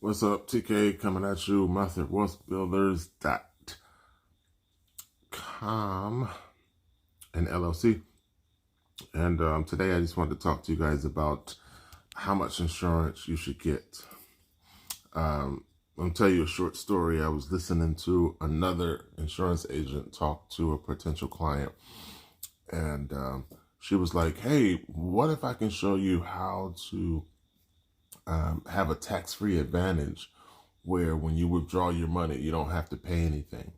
What's up, TK? Coming at you, MethodWealthBuilders.com and LLC. And today I just wanted to talk to you guys about how much insurance you should get. I'll tell you a short story. I was listening to another insurance agent talk to a potential client, and she was like, hey, what if I can show you how to have a tax-free advantage where when you withdraw your money, you don't have to pay anything?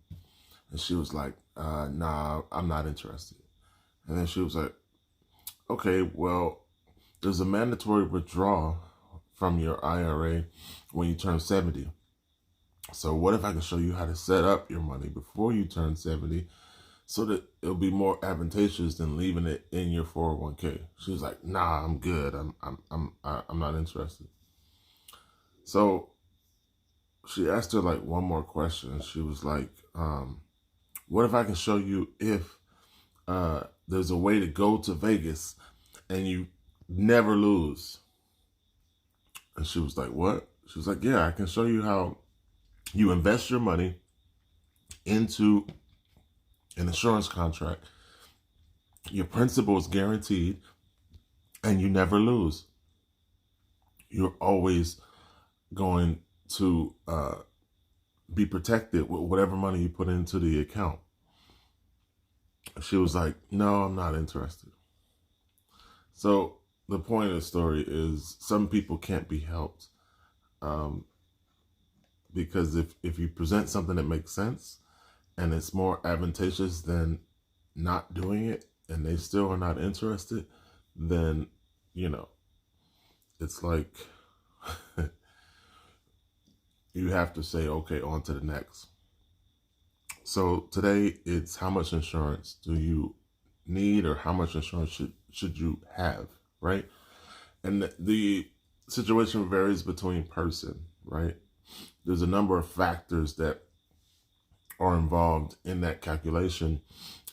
And she was like, nah, I'm not interested. And then she was like, okay, well, there's a mandatory withdrawal from your IRA when you turn 70. So what if I can show you how to set up your money before you turn 70 so that it'll be more advantageous than leaving it in your 401k? She was like, nah, I'm good. I'm not interested. So she asked her like one more question. She was like, what if I can show you if there's a way to go to Vegas and you never lose? And she was like, what? She was like, yeah, I can show you how you invest your money into an insurance contract. Your principal is guaranteed and you never lose. You're always going to be protected with whatever money you put into the account. She was like, no, I'm not interested. So the point of the story is some people can't be helped. Because if you present something that makes sense and it's more advantageous than not doing it and they still are not interested, then, it's like you have to say, okay, on to the next. So today it's how much insurance do you need, or how much insurance should you have, right? And the situation varies between person, right? There's a number of factors that are involved in that calculation.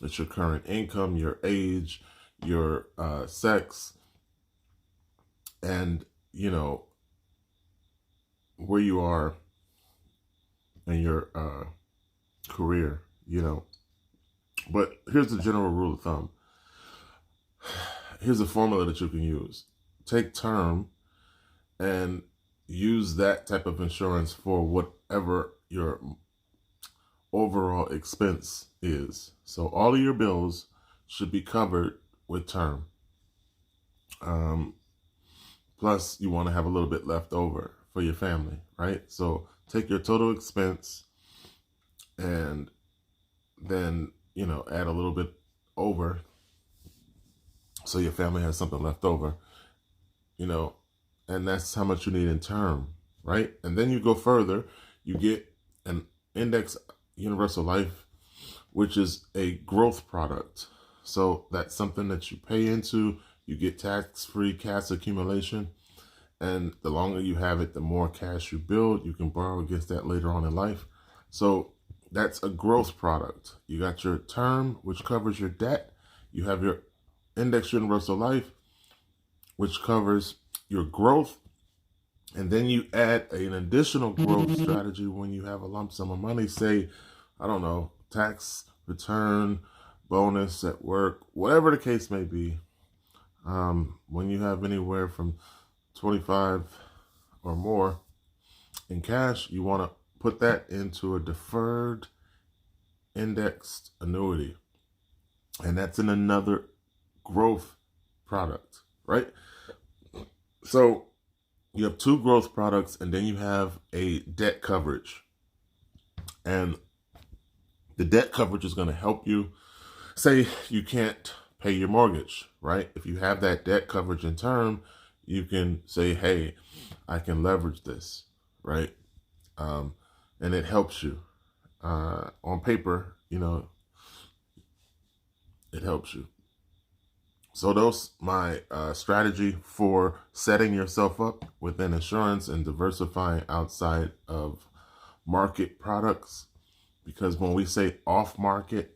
It's your current income, your age, your sex, and, where you are in your career, But here's the general rule of thumb. Here's a formula that you can use. Take term and use that type of insurance for whatever your overall expense is. So all of your bills should be covered with term. Plus, you want to have a little bit left over for your family, right? So take your total expense and then, add a little bit over so your family has something left over, and that's how much you need in term, right? And then you go further, you get an index universal life, which is a growth product. So that's something that you pay into, you get tax-free cash accumulation, and the longer you have it, the more cash you build. You can borrow against that later on in life. So that's a growth product. You got your term, which covers your debt. You have your index universal life, which covers your growth. And then you add an additional growth strategy when you have a lump sum of money, say, I don't know, tax return, bonus at work, whatever the case may be. When you have anywhere from 25 or more in cash, you want to put that into a deferred indexed annuity. And that's in another growth product, right? So you have two growth products, and then you have a debt coverage. And the debt coverage is going to help you. Say you can't pay your mortgage, right? If you have that debt coverage in term, you can say, hey, I can leverage this, right? And it helps you. On paper, it helps you. So those my strategy for setting yourself up within insurance and diversifying outside of market products. Because when we say off market,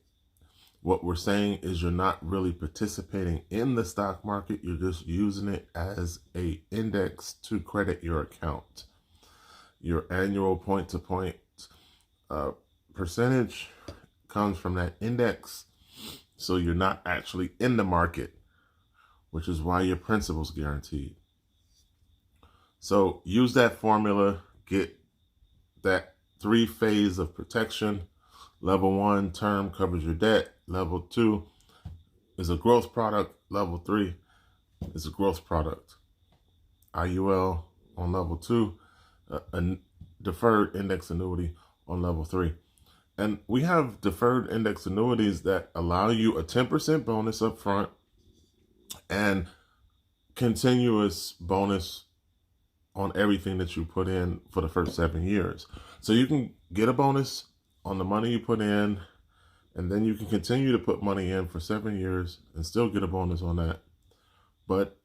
what we're saying is you're not really participating in the stock market. You're just using it as a index to credit your account. Your annual point-to-point percentage comes from that index. So you're not actually in the market, which is why your principal's guaranteed. So use that formula, get that 3-phase of protection. Level 1, term, covers your debt. Level 2 is a growth product. Level 3 is a growth product. IUL on level 2, a deferred index annuity on level 3. And we have deferred index annuities that allow you a 10% bonus up front and continuous bonus on everything that you put in for the first 7 years. So you can get a bonus on the money you put in, and then you can continue to put money in for 7 years and still get a bonus on that. But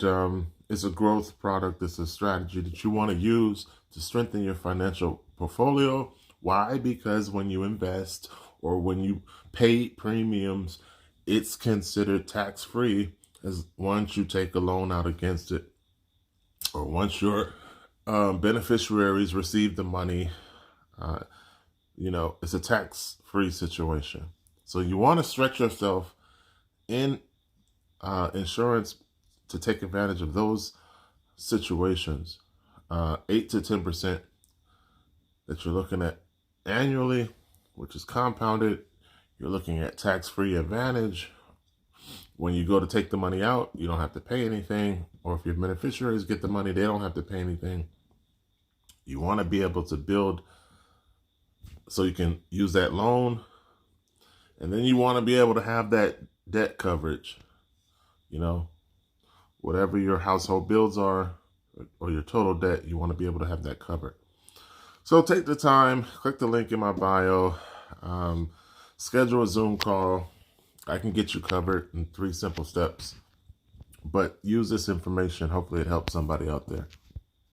it's a growth product. It's a strategy that you want to use to strengthen your financial portfolio. Why? Because when you invest or when you pay premiums, it's considered tax-free as once you take a loan out against it, or once your beneficiaries receive the money. It's a tax-free situation. So you want to stretch yourself in insurance to take advantage of those situations. 8 to 10% that you're looking at annually, which is compounded. You're looking at tax-free advantage. When you go to take the money out, you don't have to pay anything. Or if your beneficiaries get the money, they don't have to pay anything. You want to be able to build so you can use that loan. And then you want to be able to have that debt coverage. Whatever your household bills are or your total debt, you want to be able to have that covered. So take the time, click the link in my bio, schedule a Zoom call. I can get you covered in 3 simple steps. But use this information. Hopefully it helps somebody out there.